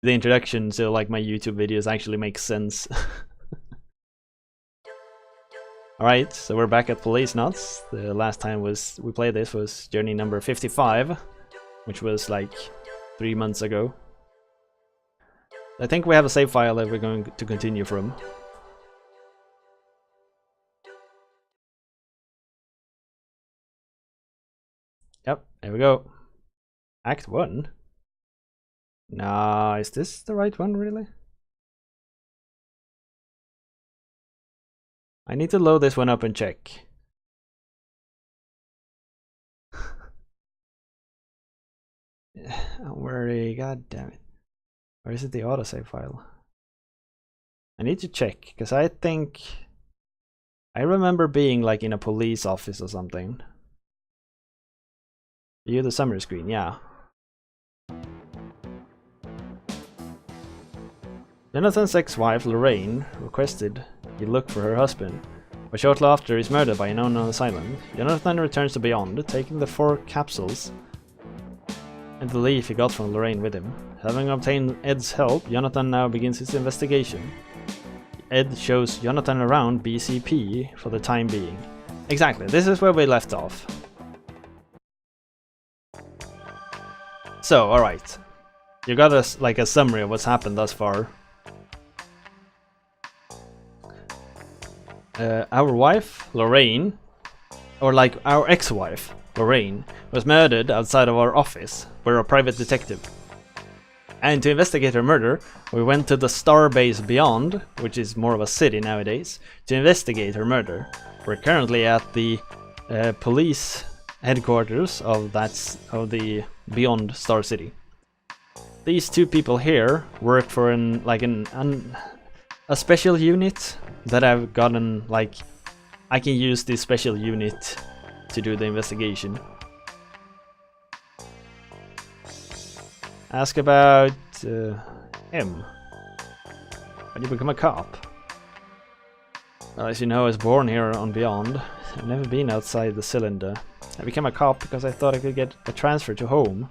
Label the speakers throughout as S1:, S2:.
S1: the introduction to like my YouTube videos actually makes sense. Alright, so we're back at Policenauts. The last time we played this was journey number 55, which was like 3 months ago. I think we have a save file that we're going to continue from. Yep, there we go. Act 1. Nah, is this the right one really? I need to load this one up and check. Where, god damn it. Or is it the autosave file? I need to check, because I think I remember being like in a police office or something. View the summary screen, yeah. Jonathan's ex-wife Lorraine requested he look for her husband, but shortly after he's murdered by an unknown assailant. Jonathan returns to Beyond, taking the 4 capsules and the leaf he got from Lorraine with him. Having obtained Ed's help, Jonathan now begins his investigation. Ed shows Jonathan around BCP for the time being. Exactly, this is where we left off. So, alright. You got a summary of what's happened thus far. Our wife, Lorraine, or like our ex-wife, Lorraine, was murdered outside of our office. We're a private detective. And to investigate her murder, we went to the Starbase Beyond, which is more of a city nowadays, to investigate her murder. We're currently at the police headquarters of the Beyond Star City. These 2 people here work for a special unit that I've gotten, like, I can use this special unit to do the investigation. Ask about him. How do you become a cop? Well, as you know, I was born here on Beyond. I've never been outside the cylinder. I became a cop because I thought I could get a transfer to home.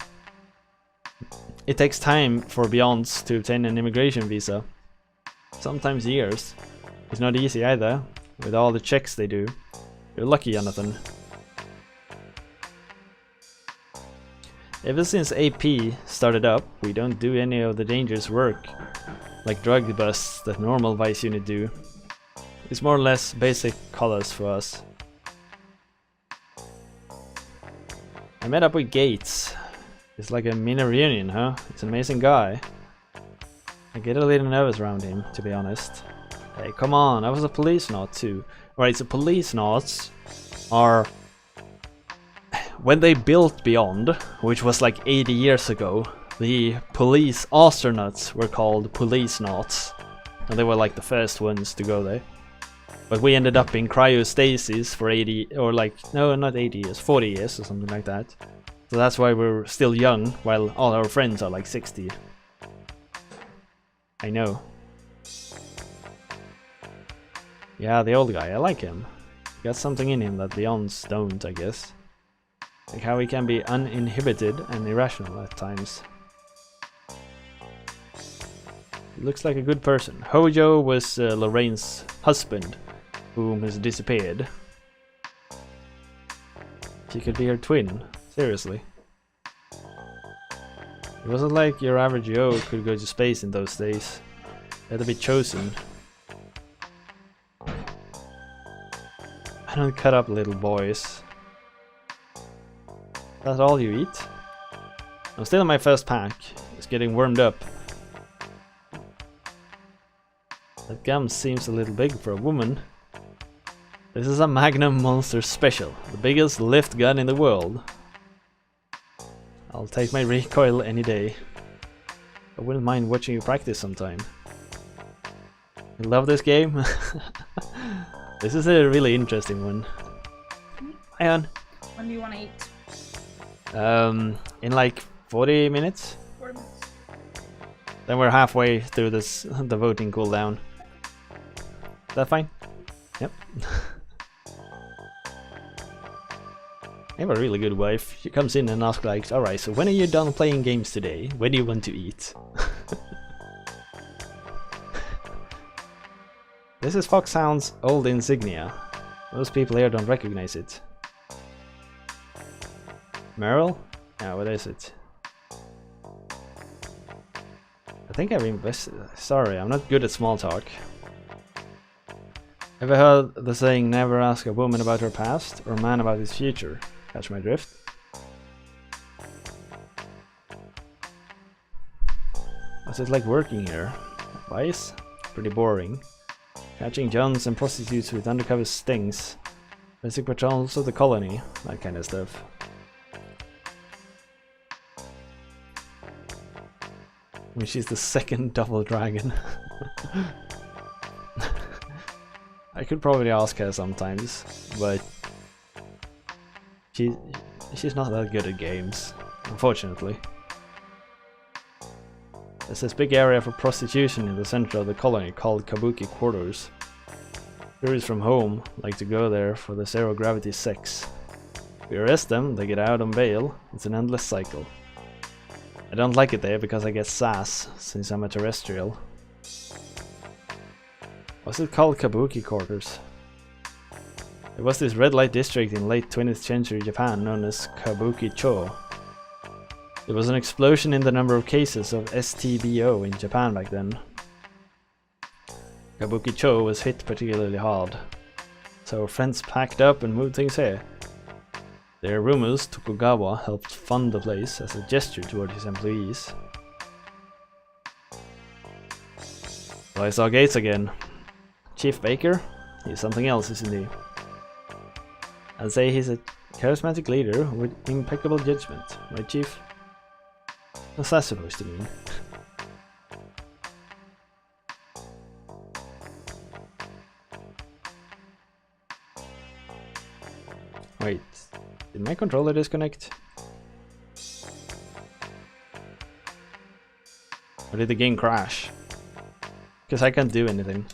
S1: It takes time for Beyonds to obtain an immigration visa. Sometimes years. It's not easy either, with all the checks they do. You're lucky, Jonathan. Ever since AP started up, we don't do any of the dangerous work, like drug busts that normal Vice unit do. It's more or less basic colors for us. I met up with Gates. It's like a mini reunion, huh? It's an amazing guy. I get a little nervous around him, to be honest. Hey, come on, I was a Policenaut too. Right, so Policenauts are... When they built Beyond, which was like 80 years ago, the police astronauts were called Policenauts. And they were like the first ones to go there. But we ended up in cryostasis for 80, or like, no, not 80 years, 40 years or something like that. So that's why we're still young, while all our friends are like 60. I know. Yeah, the old guy, I like him. He got something in him that Beyonds don't, I guess. Like how he can be uninhibited and irrational at times. He looks like a good person. Hojo was Lorraine's husband, whom has disappeared. She could be her twin, seriously. It wasn't like your average Joe could go to space in those days. They had to be chosen. I don't cut up little boys. That's all you eat? I'm still in my first pack. It's getting warmed up. That gum seems a little big for a woman. This is a Magnum Monster Special, the biggest lift gun in the world. I'll take my recoil any day. I wouldn't mind watching you practice sometime. You love this game? This is a really interesting one. Hi, hon.
S2: When do you want to eat?
S1: In like 40 minutes?
S2: 40 minutes.
S1: Then we're halfway through this, the voting cooldown. Is that fine? Yep. I have a really good wife. She comes in and asks like, alright, so when are you done playing games today? When do you want to eat? This is Foxhound's old insignia. Most people here don't recognize it. Merrill? Yeah, what is it? I think I've invested. Sorry, I'm not good at small talk. Ever heard the saying, never ask a woman about her past or a man about his future? Catch my drift? What's it like working here? Advice? Pretty boring. Catching Johns and prostitutes with undercover stings. Basic patrols of the colony. That kind of stuff. I mean, she's the second double dragon. I could probably ask her sometimes, but she's not that good at games, unfortunately. There's this big area for prostitution in the center of the colony called Kabuki Quarters. Tourists from home like to go there for the zero-gravity sex. We arrest them, they get out on bail. It's an endless cycle. I don't like it there because I get sass, since I'm a terrestrial. What's it called, Kabuki Quarters? There was this red light district in late 20th century Japan known as Kabuki-cho. There was an explosion in the number of cases of STBO in Japan back then. Kabuki-cho was hit particularly hard. So friends packed up and moved things here. There are rumors Tokugawa helped fund the place as a gesture toward his employees. So I saw Gates again. Chief Baker? He's something else, isn't he? I'd say he's a charismatic leader with impeccable judgment, right, Chief? What's that supposed to mean? Wait, did my controller disconnect? Or did the game crash? Because I can't do anything.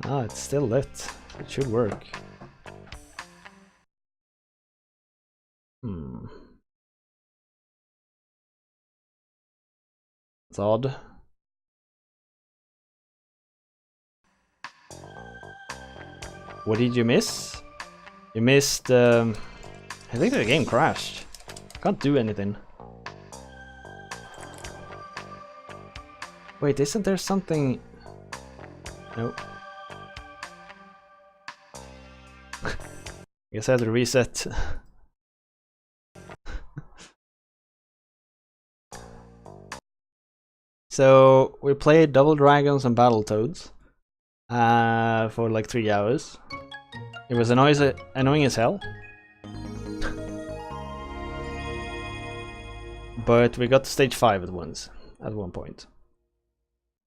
S1: Ah, it's still lit. It should work. It's odd. What did you miss? You missed, I think the game crashed. Can't do anything. Wait, isn't there something... Nope. Guess I had to reset. So we played Double Dragons and Battletoads for like 3 hours. It was annoying as hell. But we got to stage 5 at one point.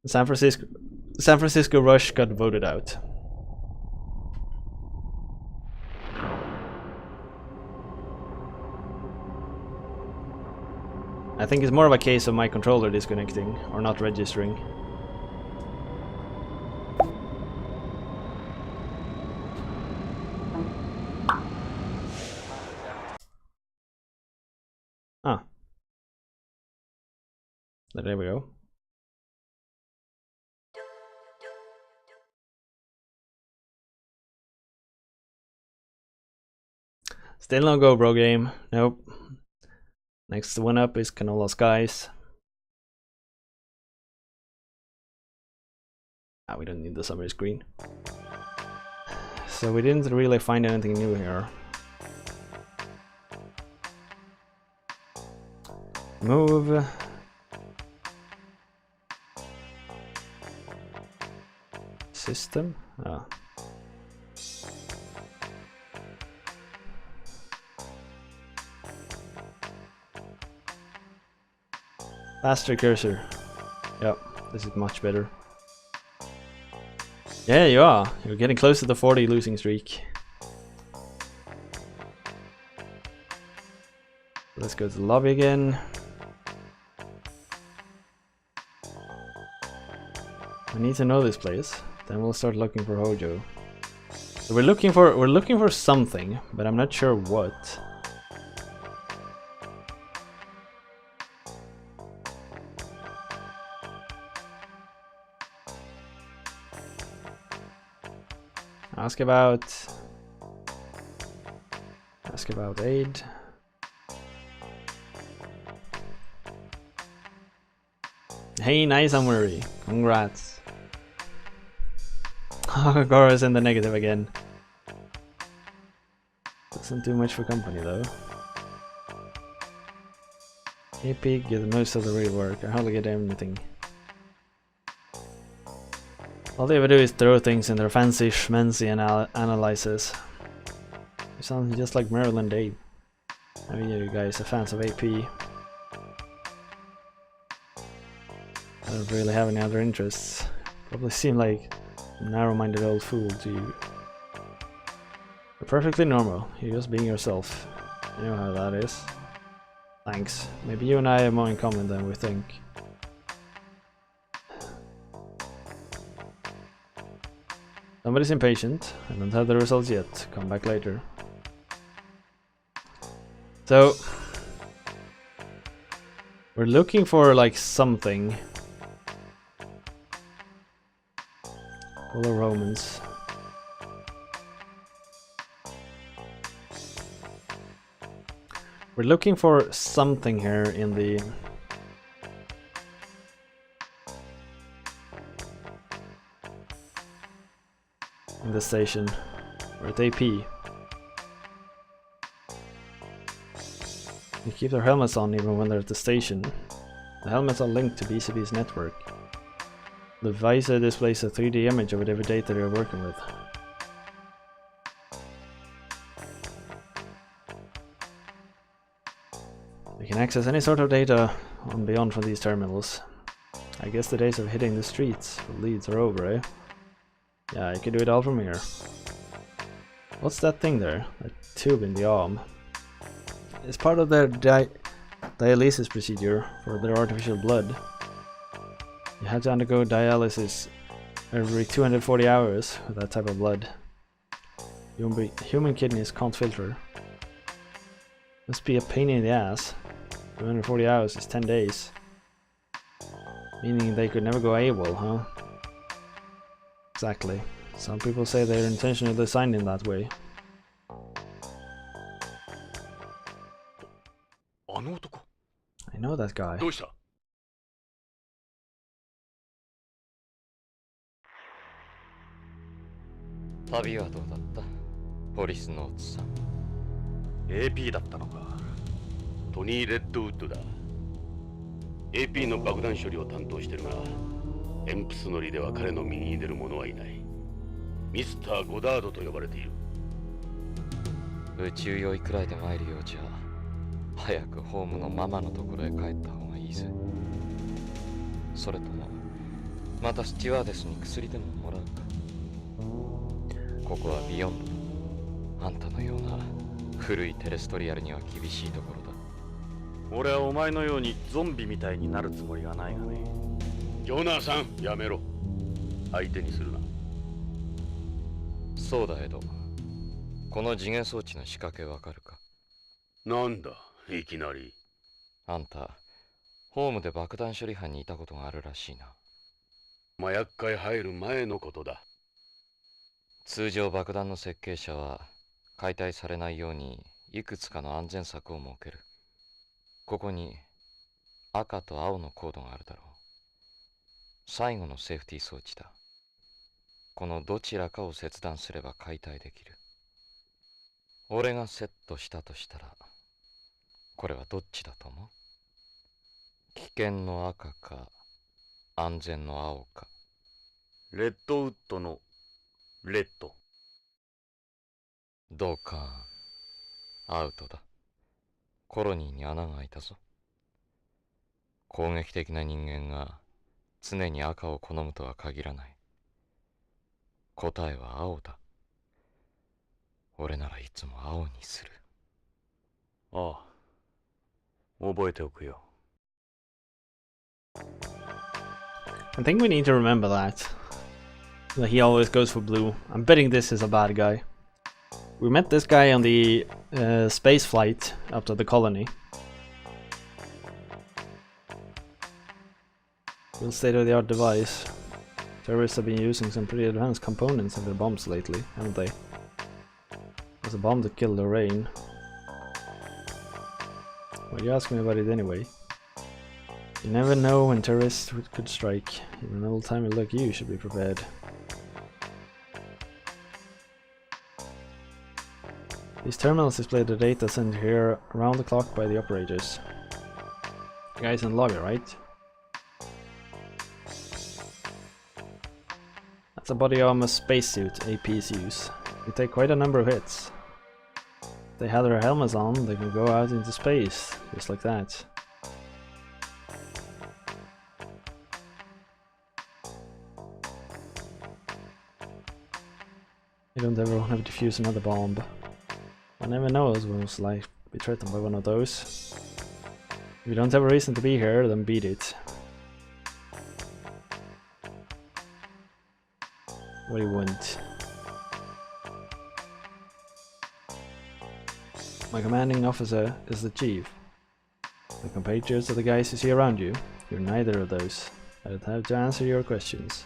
S1: San Francisco Rush got voted out. I think it's more of a case of my controller disconnecting or not registering. Ah. There we go. Still no go, bro game. Nope. Next one up is Canola Skies. Ah, we don't need the summary screen. So we didn't really find anything new here. Move. System? Ah. Faster cursor. Yep, this is much better. Yeah, you are. You're getting close to the 40 losing streak. Let's go to the lobby again. I need to know this place. Then we'll start looking for Hojo. So we're looking for something, but I'm not sure what. Ask about aid. Hey, nice Amuri. Congrats. Gora's in the negative again. Doesn't do much for company though. AP get most of the real work. I hardly get anything. All they ever do is throw things in their fancy schmancy analysis. You sound just like Maryland Abe. I mean, you guys are fans of AP. I don't really have any other interests. Probably seem like a narrow-minded old fool to you. You're perfectly normal. You're just being yourself. You know how that is. Thanks. Maybe you and I have more in common than we think. Somebody's impatient. I don't have the results yet. Come back later. So we're looking for like something. All the Romans. We're looking for something here in the station. We're at AP. They keep their helmets on even when they're at the station. The helmets are linked to BCB's network. The visor displays a 3D image of whatever data they're working with. They can access any sort of data on beyond from these terminals. I guess the days of hitting the streets with leads are over, eh? Yeah, you can do it all from here. What's that thing there? That tube in the arm. It's part of their dialysis procedure for their artificial blood. You have to undergo dialysis every 240 hours with that type of blood. Human kidneys can't filter. Must be a pain in the ass. 240 hours is 10 days. Meaning they could never go AWOL, huh? Exactly. Some people say they're intentionally designed in that way. I know that guy.
S2: 旅はどうだった？ポリスノーツさん。
S3: AP だったのか。トニー・レッドウッドだ。AP の爆弾処理を担当してるが、エンプス乗りでは彼の右に出る者はいない。ミスター・ゴダードと呼ばれている。
S2: 宇宙酔いくらいで参るようじゃ、早くホームのママのところへ帰った方がいいぜ。それとも、またスチュワーデスに薬でももらうか。ここはビヨンドだ。あんたのような古いテレストリアルには厳しいところだ。
S3: 俺はお前のようにゾンビみたいになるつもりはないがね。ジョナーさん、やめろ。相手にするな。
S2: そうだエド。この次元装置の仕掛けわかるか？
S3: なんだ、いきなり。
S2: あんた、ホームで爆弾処理班にいたことがあるらしいな。
S3: 麻薬界入る前のことだ。
S2: 通常爆弾の設計者は解体されないようにいくつかの安全策を設ける。ここに赤と青のコードがあるだろう。最後のセーフティー装置だ。このどちらかを切断すれば解体できる。俺がセットしたとしたら、これはどっちだと思う？危険の赤か安全の青か。
S3: レッドウッドのレッド。
S2: ドカーン。アウトだ。コロニーに穴が開いたぞ。攻撃的な人間が常に赤を好むとは限らない。答えは青だ。俺ならいつも青にする。
S3: ああ、覚えておくよ。
S1: I think we need to remember that. Like, he always goes for blue. I'm betting this is a bad guy. We met this guy on the space flight up to the colony. Real state-of-the-art device. Terrorists have been using some pretty advanced components in their bombs lately, haven't they? There's a bomb that killed Lorraine. Why'd you ask me about it anyway? You never know when terrorists could strike. Even an old-timer like you should be prepared. These terminals display the data sent here around the clock by the operators. The guy's in the lobby, right? That's a body armor spacesuit APs use. They take quite a number of hits. If they have their helmets on, they can go out into space, just like that. I don't ever want to defuse another bomb. I never know when was like be threatened by one of those. If you don't have a reason to be here, then beat it. What do you want? My commanding officer is the chief. The compatriots are the guys you see around you. You're neither of those. I don't have to answer your questions.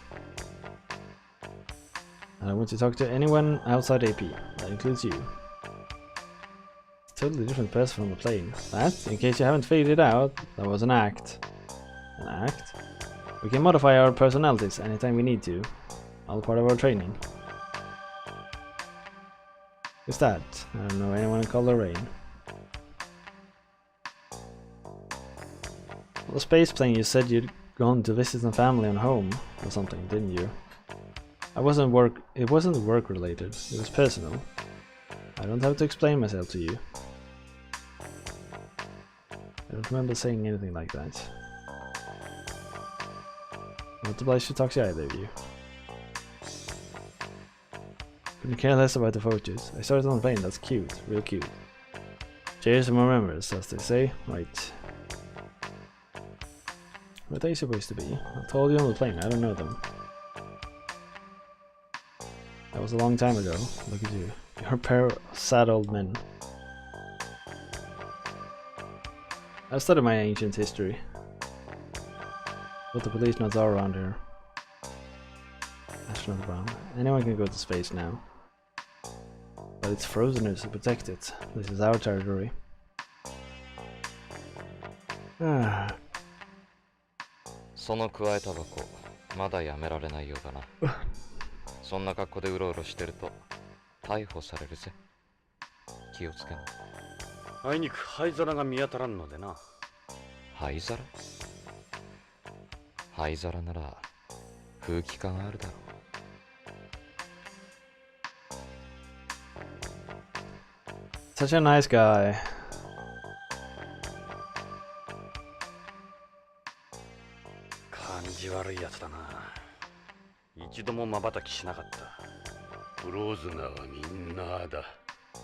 S1: I don't want to talk to anyone outside AP. That includes you. Totally different person from the plane. That, in case you haven't figured it out, that was an act. An act? We can modify our personalities anytime we need to. All part of our training. Who's that? I don't know anyone called Lorraine. Well, the space plane, you said you'd gone to visit some family on home or something, didn't you? It wasn't work related, it was personal. I don't have to explain myself to you. I don't remember saying anything like that. I'm not obliged to talk to either of you. Couldn't care less about the photos. I started on the plane, that's cute, real cute. Cheers to more memories, as they say. Right. What are they supposed to be? I told you on the plane, I don't know them. That was a long time ago. Look at you. You're a pair of sad old men. I've studied my ancient history. What the Policenauts are around here. Astronaut Brown. Anyone can go to space now. But it's frozen to protect it. This is our territory. Ah.
S2: そのくわえタバコまだやめられないようだな。そんな格好でうろうろしてると逮捕されるぜ。気をつけな。
S3: あいにく灰皿が見当たらんのでな。
S2: 灰皿？灰皿なら空気感あるだろう。
S1: Such a nice guy.
S3: 感じ悪いやつだな。一度も瞬きしなかった。フローズナーはみんなだ。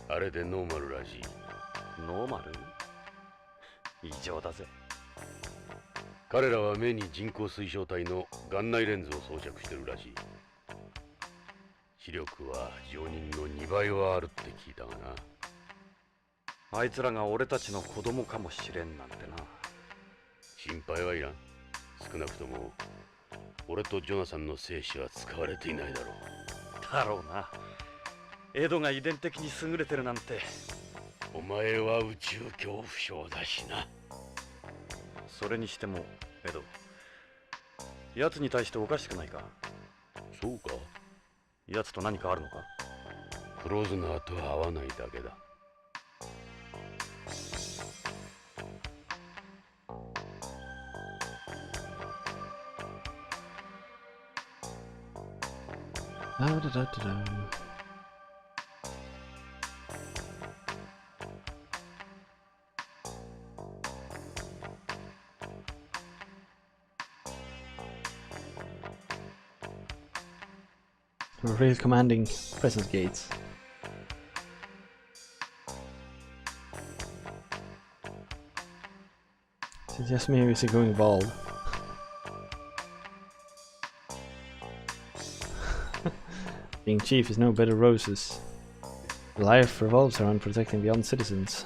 S3: あれでノーマルらしい。ノーマル？異常だぜ。彼らは目に人工水晶体の眼内レンズを装着してるらしい。視力は常人の2倍はあるって聞いたがな。あいつらが俺たちの子供かもしれんなんてな。心配はいらん。少なくとも俺とジョナサンの精子は使われていないだろう。だろうな。エドが遺伝的に優れてるなんて。お前は宇宙恐怖症だしな。それにしてもエド、奴に対しておかしくないか？そうか？奴と何かあるのか？クローズナーとは合わないだけだ。
S1: Real commanding presence gates. It's just me or is he going bald? Being chief is no bed of roses. Life revolves around protecting beyond citizens.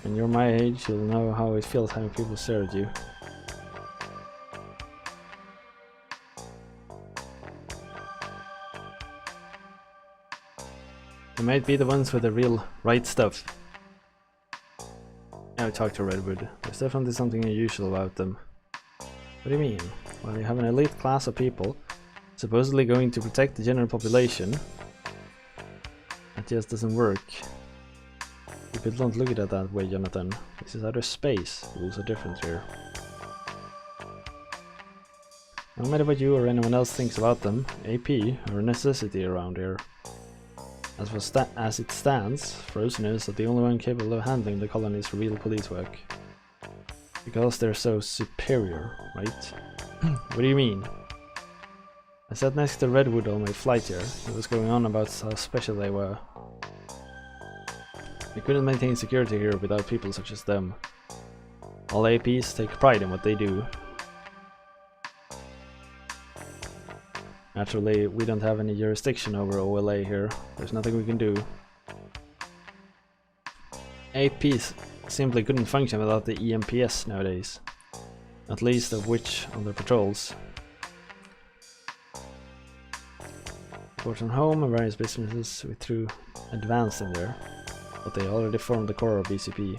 S1: When you're my age, you'll know how it feels having people stare at you. They might be the ones with the real right stuff. Now talk to Redwood. There's definitely something unusual about them. What do you mean? Well, you have an elite class of people supposedly going to protect the general population. That just doesn't work. People don't look at it that way, Jonathan. This is outer space. Rules are different here. No matter what you or anyone else thinks about them, AP are a necessity around here. As it stands, Frozen is the only one capable of handling the colony's real police work. Because they're so superior, right? What do you mean? I sat next to Redwood on my flight here. He was going on about how special they were. We couldn't maintain security here without people such as them. All APs take pride in what they do. Naturally, we don't have any jurisdiction over OLA here. There's nothing we can do. APs simply couldn't function without the EMPS nowadays. Not least of which on their patrols. Ports on home and various businesses we threw advanced in there, but they already formed the core of BCP.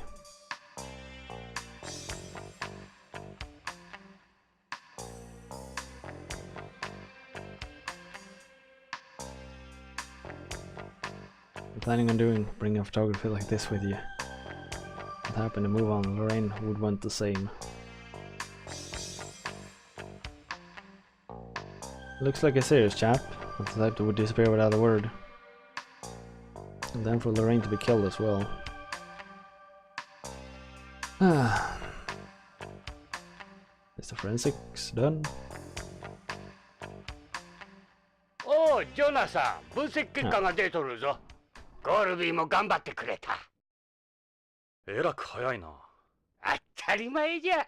S1: I'm planning on bringing a photography like this with you. What happened to move on, Lorraine would want the same. Looks like a serious chap, not the type that would disappear without a word. And then for Lorraine to be killed as well. Is the forensics done?
S3: おう、ジョナサン、分析結果が出とるぞ。ゴールビーも頑張ってくれた。
S4: えらく早いな。
S3: 当たり前じゃ。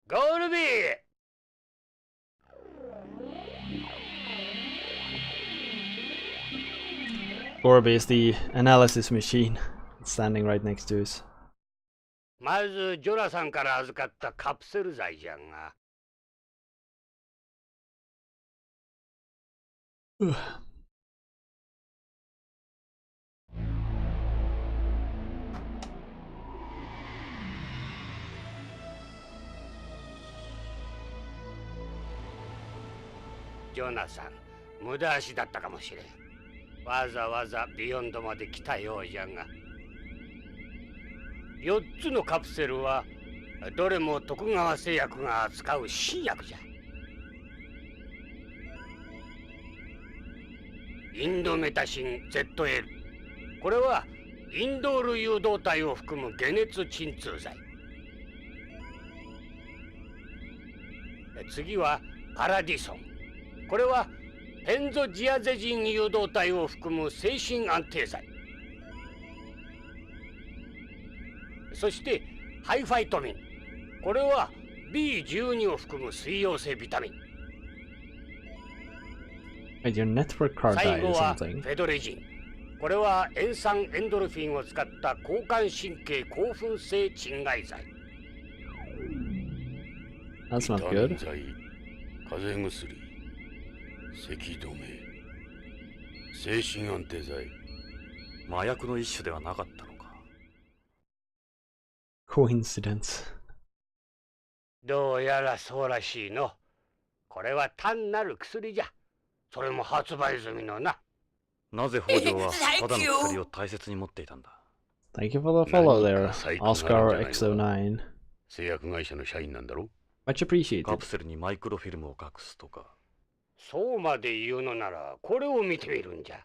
S3: ゴールビー。
S1: Gorby is the analysis machine standing right next to us.
S3: まずジョナサンから預かったカプセル剤じゃが。ジョナサン、無駄足だったかもしれん。わざわざビヨンドまで来たようじゃが。4つのカプセルはどれも徳川製薬が扱う新薬じゃ。インドメタシン ZL。これはインドール誘導体を含む解熱鎮痛剤。次はパラディソン。これはペンゾジアゼジン誘導体を含む精神安定剤。そしてハイファイトミン。これは B12 を含む水溶性ビタミン。
S1: Wait, your network card
S3: 最
S1: died
S3: 後
S1: or
S3: は
S1: something?
S3: フェドレジン。これは塩酸エンドルフィンを使った交感神経興奮性鎮害剤。
S1: That's not good.
S3: 風邪薬、咳止め、精神安定剤。
S4: 麻薬の一種ではなかったのか。
S1: Coincidence.
S3: どうやらそうらしいの。これは単なる薬じゃ。それも発売済みのな。
S4: なぜ北条はただの薬を大切に持っていたんだ。
S1: Thank you for the follow there, Oscar XO9.
S3: 製薬会社の社員なんだろ。
S1: Much appreciated.
S4: カプセルにマイクロフィルムを隠すとか。
S3: そうまで言うのならこれを見てみるんじゃ。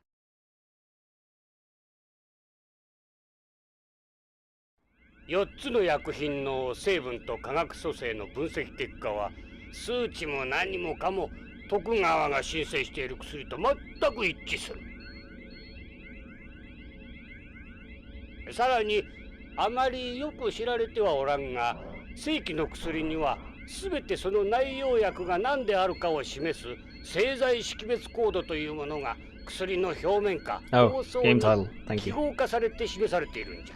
S3: 4つの薬品の成分と化学組成の分析結果は数値も何もかも徳川が申請している薬と全く一致する。
S5: さらにあまりよく知られてはおらんが、正規の薬には全てその内容薬が何であるかを示す製剤識別コードというものが薬の表面か包装に記号化されて示されているんじゃ。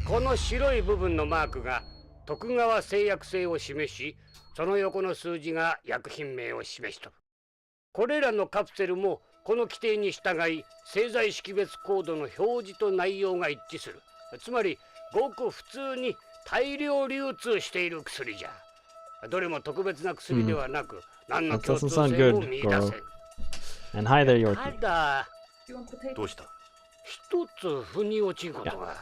S5: この白い部分のマークが徳川製薬製を示し、その横の数字が薬品名を示しとる。これらのカプセルもこの規定に従い製剤識別コードの表示と内容が一致する。つまりごく普通に大量流通している薬じゃ。どれも特別な薬ではなく、何の共通性も見出せん。ただ、
S4: どうした？
S5: 一つ腑に落ちんことがある。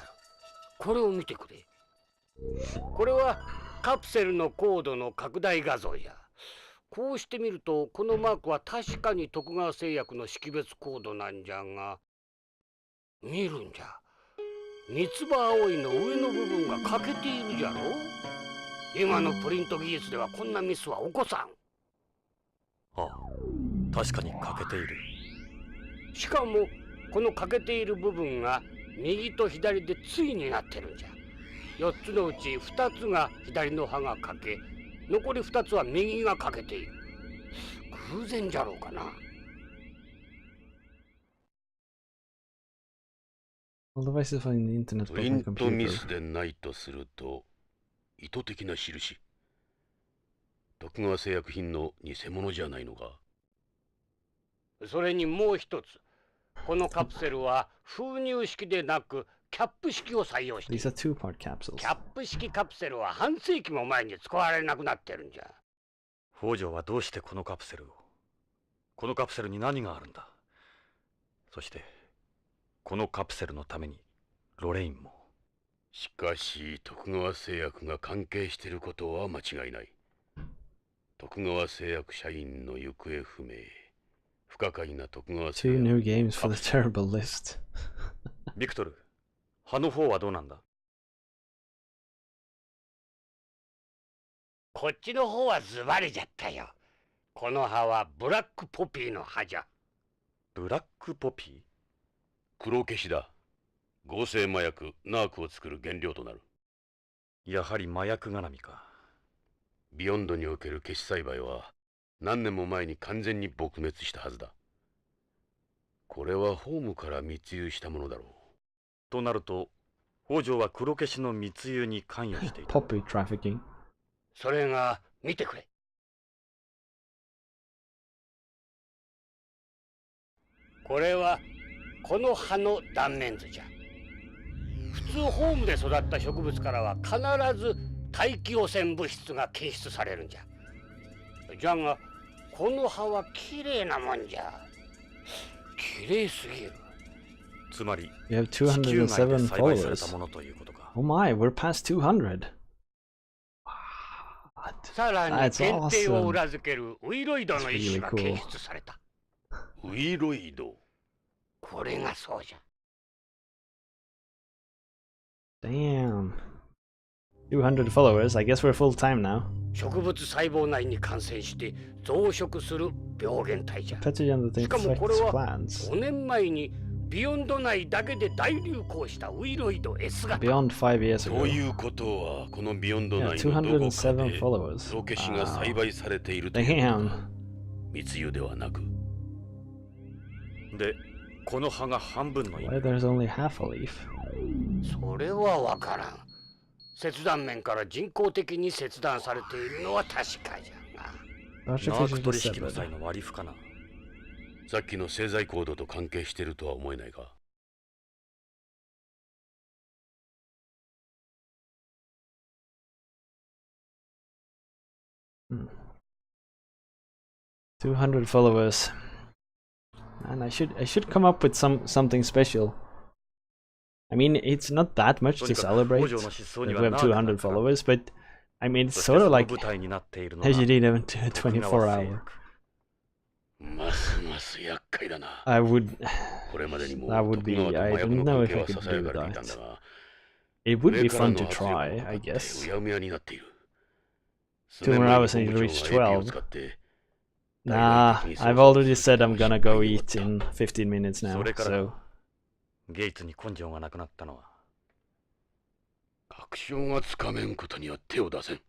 S5: これを見てくれ。これはカプセルのコードの拡大画像や。こうしてみるとこのマークは確かに徳川製薬の識別コードなんじゃが、見るんじゃ。三つ葉葵の上の部分が欠けているじゃろ。今のプリント技術ではこんなミスは起こさん。
S4: ああ、確かに欠けている。
S5: しかもこの欠けている部分が右と左で対になってるんじゃ。4つのうち2つが左の刃が欠け、残り2つは右が欠けている。偶然じゃろうかな。
S3: プリントミスでないとすると意図的な印。徳川製薬品の偽物じゃないのか。
S5: それにもう一つ、このカプセルは封入式でなくキャップ式を採用している。キャップ式カプセルは半世紀も前に使われなくなってるんじゃ。
S4: 北条はどうしてこのカプセルを？このカプセルに何があるんだ？そしてこのカプセルのためにロレインも。
S3: しかし徳川製薬が関係していることは間違いない。徳川製薬社員の行方不明、不可解な徳川製薬。
S1: Two new games for the terrible list.
S4: ビクトル、葉の方はどうなんだ？
S5: こっちの方はズバリじゃったよ。この葉はブラックポピーの葉じゃ。
S4: ブラックポピー？
S3: 黒消しだ。合成麻薬ナークを作る原料となる。
S4: やはり麻薬絡みか。
S3: ビヨンドにおける消し栽培は何年も前に完全に撲滅したはずだ。これはホームから密輸したものだろう。
S4: となると北条は黒消しの密輸に関与していた。
S1: Poppy trafficking.
S5: それが見てくれ。これはこの葉の断面図じゃ。普通ホームで育った植物からは必ず大気汚染物質が検出されるんじゃ。じゃがこの葉はきれいなもんじゃ。きれいすぎる。
S4: つまり
S1: We have 207 followers. Oh my, we're past 200.
S5: さらに限定を裏付けるウイロイドの一種が検出された。
S3: ウイロイド。
S5: これがそうじゃ。
S1: Damn. 200 followers. I guess we're full time now.
S5: 植物細胞内に感染して増殖する病原体じゃ。
S1: Pathogen
S5: しかも
S1: that
S5: これ
S1: infects
S5: は
S1: plants.
S5: 5年前にビヨンド内だけで大流行したウイロイド S 型。
S1: Beyond 5 years
S3: と
S1: ago.
S3: いうことはこのビヨンド
S1: Yeah,
S3: 内のどこか
S1: 207
S3: で
S1: followers.
S3: 黒消しが栽培されているということか。
S1: Damn.
S3: 密輸ではなく。
S4: でこの葉が半分の
S1: Why there's only half a leaf?
S5: それはわからん。切断面から人工的に切断されているのは確かじゃが。
S4: ナーク取引の際の割り符かな。
S3: さっきの製剤コードと関係しているとは思えないか。
S1: 200 followers. Man, I should come up with something special. I mean, it's not that much to celebrate that we have 200 followers, but I mean, it's sort of like as you need a 24-hour.
S3: ますます厄介だな。
S1: I would.
S3: これまでにも
S1: That would
S3: 徳
S1: be.
S3: 川と
S1: I
S3: 麻薬
S1: don't
S3: の
S1: know
S3: 関
S1: if
S3: 係
S1: I
S3: は
S1: could
S3: 囁
S1: do
S3: かれていたん
S1: that.
S3: だが、
S1: It would
S3: 上
S1: be
S3: から
S1: fun
S3: の
S1: to
S3: 圧力も
S1: try,
S3: か
S1: I
S3: かって
S1: guess.
S3: うやむやになっている。
S1: 2 more hours and you
S3: 数年前に
S1: reach
S3: 本部長が AP を
S1: 12.
S3: 使って
S1: Nah, I've already said I'm gonna go eat in 15 minutes now,
S4: それから
S1: so...
S4: ゲイツに根性がなくなったのは
S3: 確証がつかめんことには手を出せん。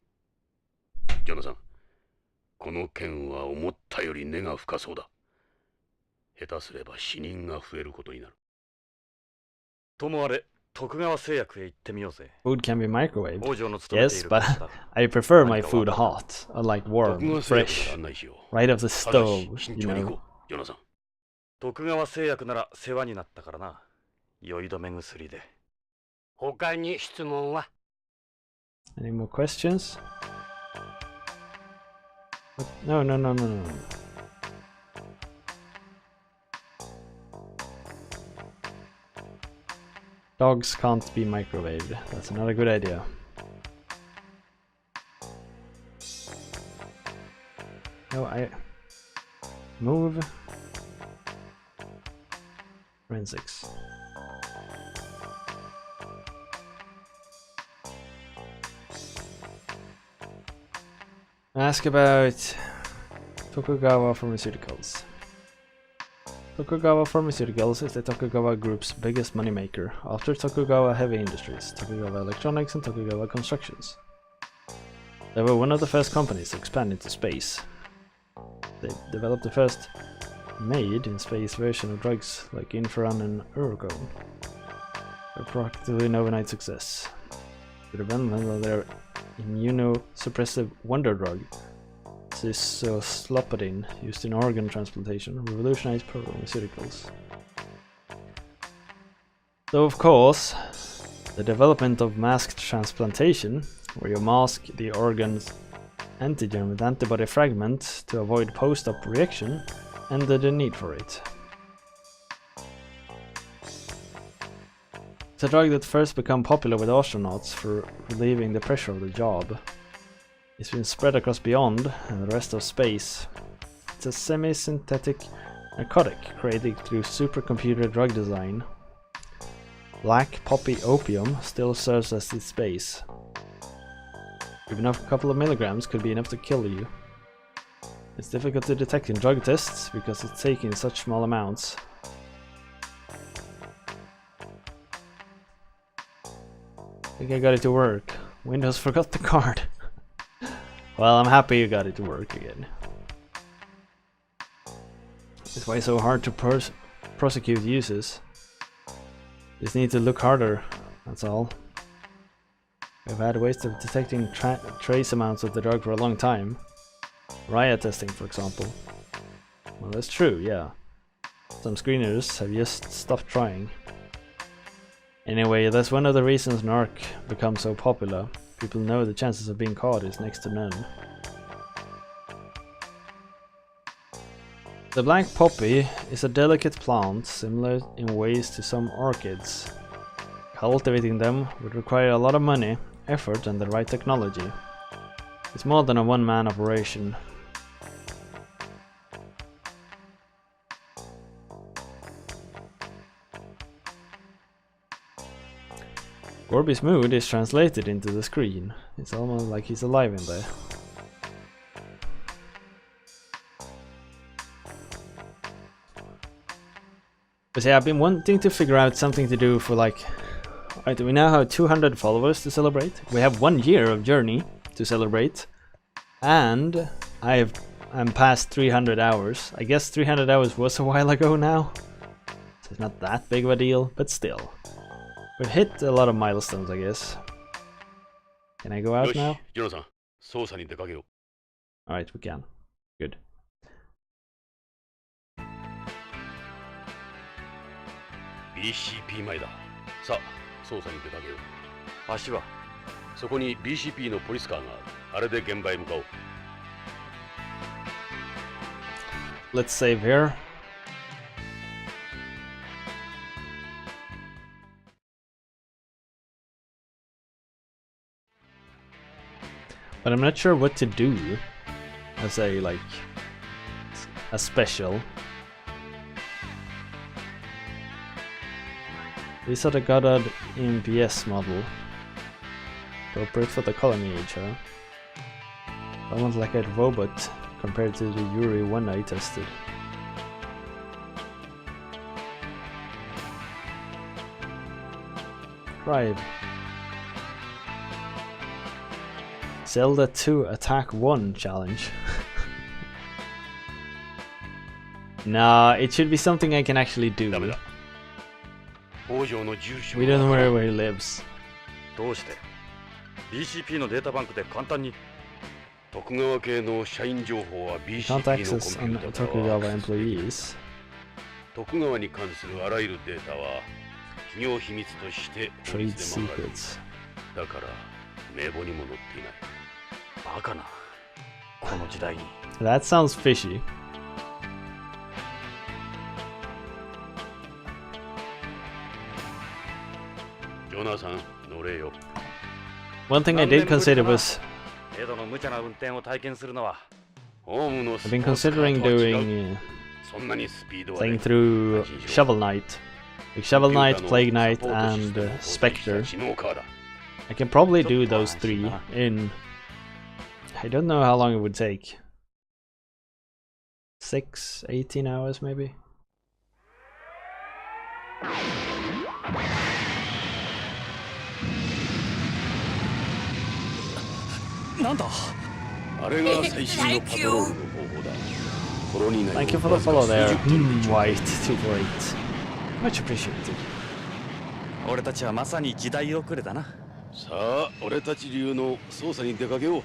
S3: ジョナサン、この件は思ったより根が深そうだ。下手すれば死人が増えることになる。
S4: ともあれ徳川製薬へ行ってみようぜ。
S1: Food can be microwaved.
S4: 王女の勤めてい
S1: Yes,
S4: る
S1: but
S4: 会社だ。
S1: I prefer my food hot, unlike
S3: 徳川
S1: warm,
S3: 製薬
S1: fresh,
S3: で案内しよう。
S1: right off the
S3: ただし
S1: stove,
S3: 慎
S1: you
S3: 重に行
S1: know.
S3: こう、ジョナサン。
S4: 徳川製薬なら世話になったからな。酔い止め薬で。
S5: 他に質問は？
S1: Any more questions? No, no, no, no, no. Dogs can't be microwaved. That's not a good idea. No, I... Move. Forensics. Ask about Tokugawa Pharmaceuticals. Tokugawa Pharmaceuticals is the Tokugawa Group's biggest moneymaker, after Tokugawa Heavy Industries, Tokugawa Electronics and Tokugawa Constructions. They were one of the first companies to expand into space. They developed the first made-in-space version of drugs like Inferon and Urocone. They're practically an overnight success. The development of their immunosuppressive wonder drug, Cisoslopidine, used in organ transplantation, revolutionized pharmaceuticals. Though of course, the development of masked transplantation, where you mask the organ's antigen with antibody fragment to avoid post-op reaction, ended the need for it. It's a drug that first became popular with astronauts for relieving the pressure of the job. It's been spread across beyond and the rest of space. It's a semi-synthetic narcotic created through supercomputer drug design. Black poppy opium still serves as its base. Even a couple of milligrams could be enough to kill you. It's difficult to detect in drug tests because it's taken in such small amounts. I think I got it to work. Windows forgot the card. Well, I'm happy you got it to work again. That's why it's so hard to prosecute uses. Just need to look harder, that's all. We've had ways of detecting trace amounts of the drug for a long time. Riot testing, for example. Well, that's true, yeah. Some screeners have just stopped trying. Anyway, that's one of the reasons narc becomes so popular. People know the chances of being caught is next to none. The black poppy is a delicate plant, similar in ways to some orchids. Cultivating them would require a lot of money, effort and the right technology. It's more than a one-man operation. Gorby's mood is translated into the screen. It's almost like he's alive in there. But yeah, I've been wanting to figure out something to do for like... Alright, we now have 200 followers to celebrate. We have 1 year of journey to celebrate. And I'm past 300 hours. I guess 300 hours was a while ago now. So it's not that big of a deal, but still. We've hit a lot of milestones, I guess. Can I go out now?
S3: ジョナサン、捜査に出かけよう。
S1: Alright, we can. Good.
S3: BCP 前だ。さあ、捜査に出かけよう。
S4: 足は
S3: そこに BCP のポリスカーがある。あれで現場へ向かおう。
S1: Let's save here. But I'm not sure what to do as a special. These are the Goddard MPS model. Appropriate for the colony age, huh? Almost like a robot compared to the Yuri one I tested. Drive. Zelda 2 Attack 1 challenge. Nah, it should be something I can actually do.
S3: ダメだ。北条の住所
S1: We don't know where he lives.
S4: どうして BCP のデータバンクで簡単に。
S3: 徳川系の社員情報は
S1: Can't
S3: BCP のコンピ
S1: access
S3: ュ
S1: on
S3: ーターからアク
S1: Tokugawa
S3: セスできる。
S1: employees.
S3: 徳川に関するあらゆるデータは企業秘密として法
S1: Trade
S3: 律で守られる。
S1: secrets.
S3: だから名簿にも載っていない。
S4: バカな。この時代に。
S1: That sounds fishy.
S3: ジョナサン、乗れよ。
S1: One thing I did consider was
S4: エドの無茶な運転を体験するのは。
S3: ホームの
S1: I've
S3: ス
S1: been
S3: ポーツカー
S1: considering
S3: とは違う。
S1: doing
S3: そんなにスピードは
S1: playing
S3: ね
S1: through Shovel Knight. Like Shovel Knight, Plague Knight, and
S3: コンピューターのサポートシステムを搭載した
S1: Spectre.
S3: 知能カーだ。
S1: I can probably do those three in. I don't know how long it would take. 6, 18 hours maybe?
S4: なんだ。
S3: あれが最新のパトロールの方法だ。コロニー内
S1: Thank you for the follow there. White 248. Much appreciated.
S4: 俺たちはまさに時代遅れだな。
S3: さあ、俺たち流の捜査に出かけよう。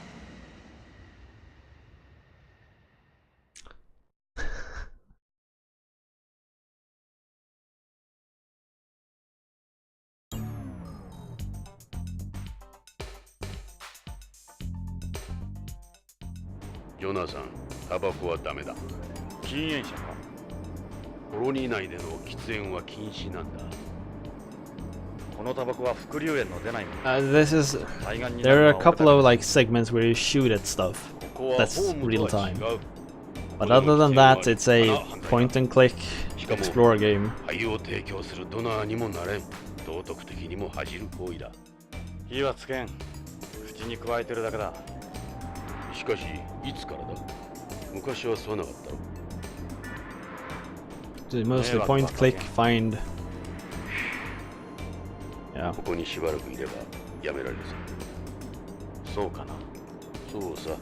S3: ジョナサン、タバコはダメだ。
S4: 禁煙者か。
S3: コロニー内での喫煙は禁止なんだ。
S4: このタバコは副流煙の出ないもの。
S1: This is.
S4: 対岸に
S1: There are a couple of like segments where you shoot at stuff.
S3: ここは
S1: That's
S3: ホームと
S1: real
S3: は違
S1: time.
S3: う。
S1: But other than that, it's a point and click explorer game.
S3: 灰を提供するドナーにもなれん。道徳的にも恥じる行為だ。
S4: 火はつけん。口に加えてるだけだ。
S3: しかし、いつからだ？昔は吸わなかったろ。
S1: It's mostly point click find. Yeah.
S3: ここにしばらくいればやめられるさ。
S4: そうかな。
S3: そうさ。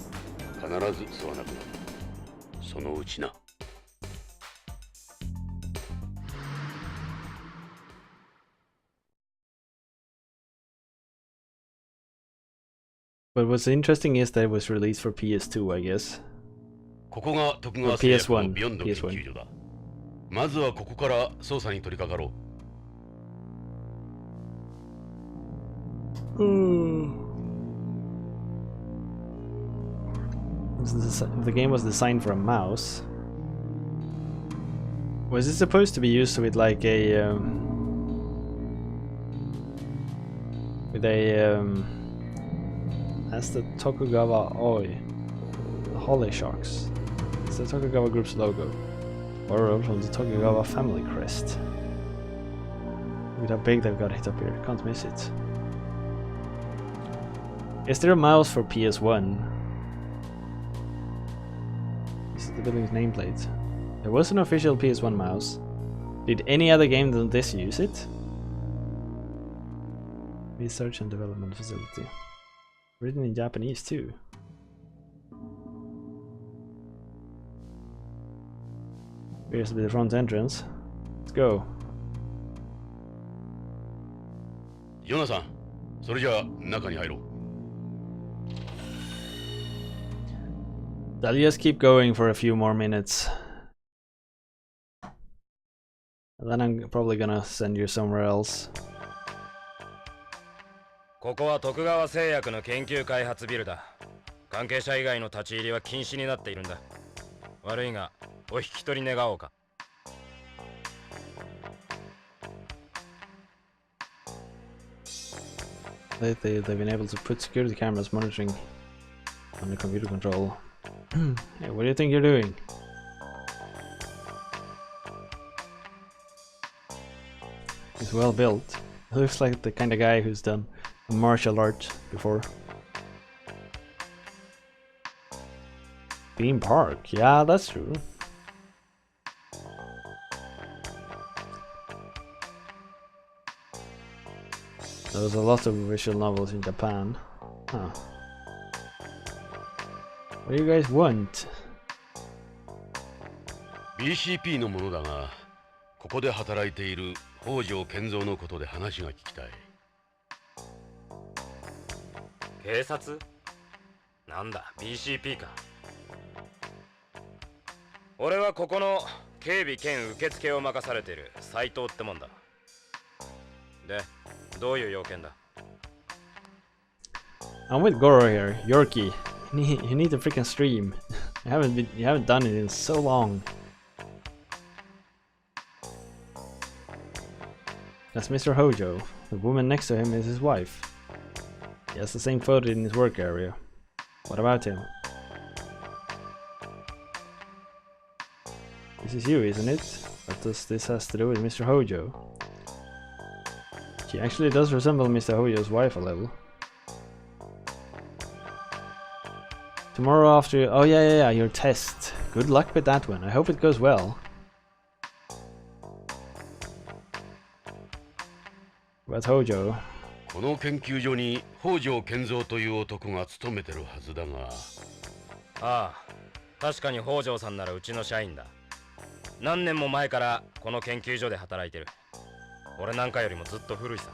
S3: 必ず吸わなくなる。そのうちな。
S1: But what's interesting is that it was released for PS2, I guess.
S3: ここが徳川製薬の
S1: PS1
S3: ビヨンド研究所だ。まずはここから捜査に取り掛かろう。
S1: The game was designed for a mouse. Was it supposed to be used with like a that's the Tokugawa Oi, the Holly Sharks. It's the Tokugawa Group's logo, borrowed from the Tokugawa family crest. Look at how big they've got it up here. Can't miss it. Is there a mouse for PS1? This is the building's nameplate. There was an official PS1 mouse. Did any other game than this use it? Research and development facility. Written in Japanese too. Appears to be the front entrance. Let's go.
S3: ヨナさん、それじゃあ中に入ろう。
S1: I'll just keep going for a few more minutes. And then I'm probably gonna send you somewhere else.
S6: ここは徳川製薬の研究開発ビルだ。関係者以外の立ち入りは禁止になっているんだ。悪いが、お引き取り願おうか。
S1: They've been able to put security cameras monitoring on the computer control. Hey, what do you think you're doing? He's well built. He looks like the kind of guy who's done martial arts before. Theme park. Yeah, that's true. There was a lot of visual novels in Japan. Huh. What do you guys want?
S3: BCP のものだが、ここで働いている北条健三のことで話が聞きたい。
S6: 警察？なんだ BCP か。俺はここの警備兼受付を任されている斉藤ってもんだ。で、どういう要件だ？
S1: I'm with Goro here, Yorkie. You need to freaking stream. You haven't done it in so long. That's Mr. Hojo. The woman next to him is his wife. He has the same photo in his work area. What about him? This is you, isn't it? What does this has to do with Mr. Hojo? She actually does resemble Mr. Hojo's wife a little. Tomorrow after... Oh yeah, your test. Good luck with that one. I hope it goes well. About Hojo.
S3: この研究所に北条健三という男が勤めてるはずだが。
S6: ああ、確かに北条さんならうちの社員だ。何年も前からこの研究所で働いてる。俺なんかよりもずっと古いさ。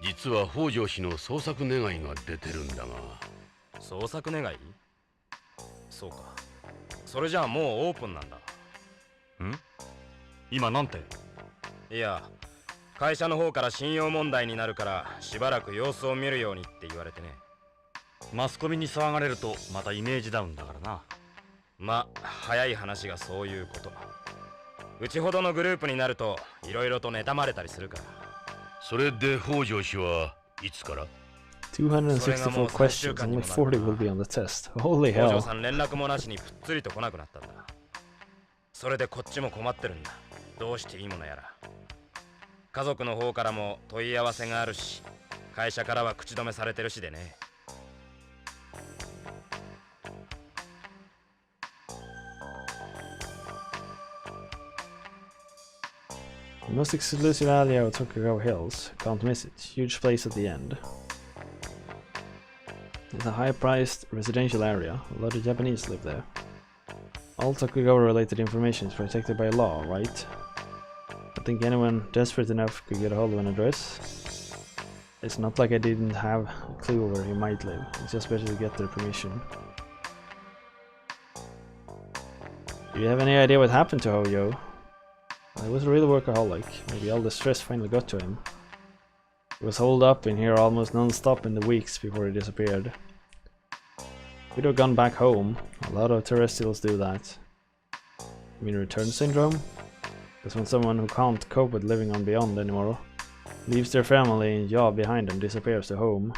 S3: 実は北条氏の捜索願いが出てるんだが。
S6: 捜索願い？そうか。それじゃあもうオープンなんだ。
S4: ん？今なんて？
S6: いや、会社の方から信用問題になるからしばらく様子を見るようにって言われてね。
S4: マスコミに騒がれるとまたイメージダウンだからな。
S6: まあ早い話がそういうこと。うちほどのグループになるといろいろと妬まれたりするから。
S3: それで北条氏はいつから？
S1: 264 questions, only 40 will be on the test. Holy
S6: 北条
S1: hell.
S6: さん連絡もなしにぷっつりと来なくなったんだ。それでこっちも困ってるんだ。どうしていいものやら。家族の方からも問い合わせがあるし、会社からは口止めされてるしでね。
S1: The most exclusive area of Tokugawa Hills. Can't miss it. Huge place at the end. It's a high-priced residential area. A lot of Japanese live there. All Tokugawa-related information is protected by law, right? I think anyone desperate enough could get a hold of an address. It's not like I didn't have a clue where he might live. It's just better to get their permission. Do you have any idea what happened to Hojo? He was a real workaholic. Maybe all the stress finally got to him. He was holed up in here almost non-stop in the weeks before he disappeared. We'd have gone back home. A lot of terrestrials do that. You mean return syndrome? That's when someone who can't cope with living on Beyond anymore leaves their family and job behind and disappears to home.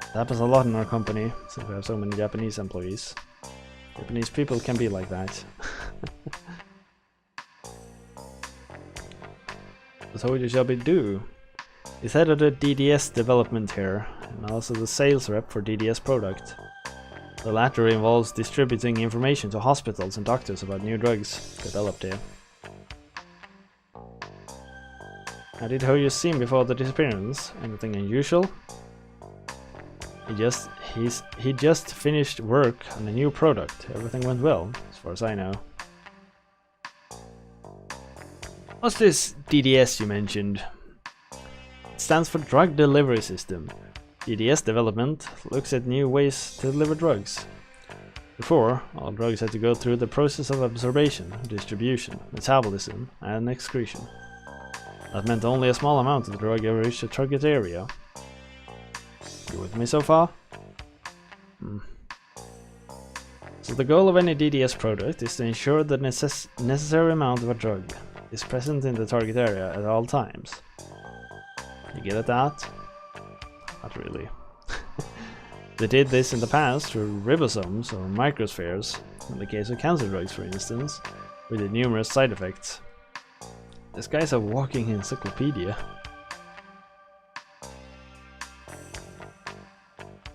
S1: It happens a lot in our company, since we have so many Japanese employees. Japanese people can be like that. What Hojo shall we do? He's head of the DDS development here, and also the sales rep for DDS product. The latter involves distributing information to hospitals and doctors about new drugs developed here. How did Hojo seem before the disappearance? Anything unusual? He just finished work on a new product. Everything went well, as far as I know. What's this DDS you mentioned? It stands for Drug Delivery System. DDS development looks at new ways to deliver drugs. Before, all drugs had to go through the process of absorption, distribution, metabolism, and excretion. That meant only a small amount of the drug ever reached the target area. You with me so far? So the goal of any DDS product is to ensure the necessary amount of a drug is present in the target area at all times. You get at that? Not really. They did this in the past through ribosomes or microspheres, in the case of cancer drugs for instance, with the numerous side effects. This guy's a walking encyclopedia.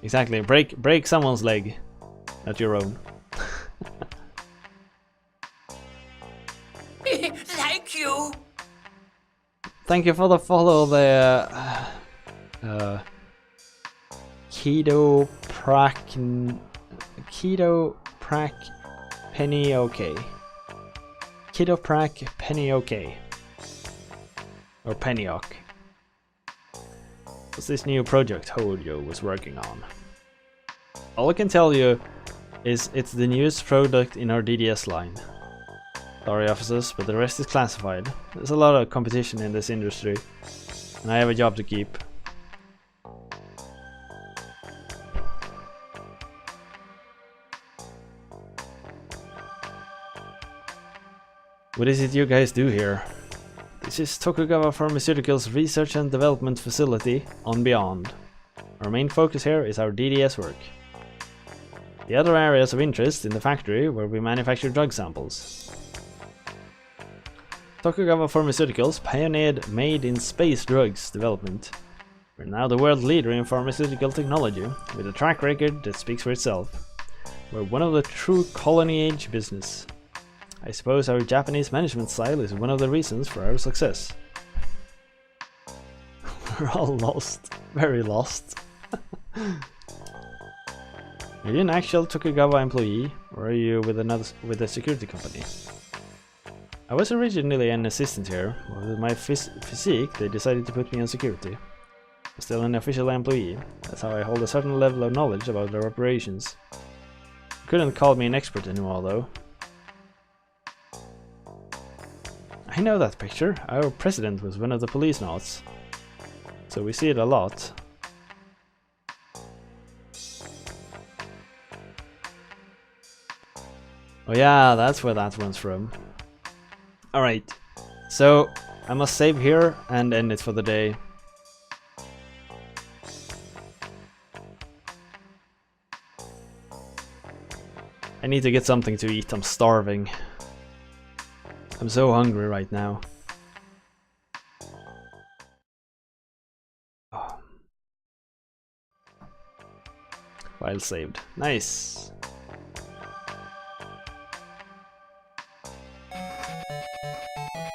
S1: Exactly, break someone's leg, not your own. Thank you for the follow there. Keto Prac Penny OK. Keto Prac Penny OK. Or Pennyok. What's this new project Hojo was working on? All I can tell you is it's the newest product in our DDS line. Sorry officers, but the rest is classified. There's a lot of competition in this industry, and I have a job to keep. What is it you guys do here? This is Tokugawa Pharmaceuticals Research and Development Facility on Beyond. Our main focus here is our DDS work. The other areas of interest in the factory where we manufacture drug samples. Tokugawa Pharmaceuticals pioneered made-in-space drugs development. We're now the world leader in pharmaceutical technology, with a track record that speaks for itself. We're one of the true colony age business. I suppose our Japanese management style is one of the reasons for our success. We're all lost. Very lost. Are you an actual Tokugawa employee, or are you with a security company? I was originally an assistant here, but with my physique they decided to put me on security. I'm still an official employee, that's how I hold a certain level of knowledge about their operations. You couldn't call me an expert anymore though. I know that picture, our president was one of the Policenauts, so we see it a lot. Oh yeah, that's where that one's from. Alright, so I must save here and end it for the day. I need to get something to eat, I'm starving. I'm so hungry right now. Oh. File saved. Nice.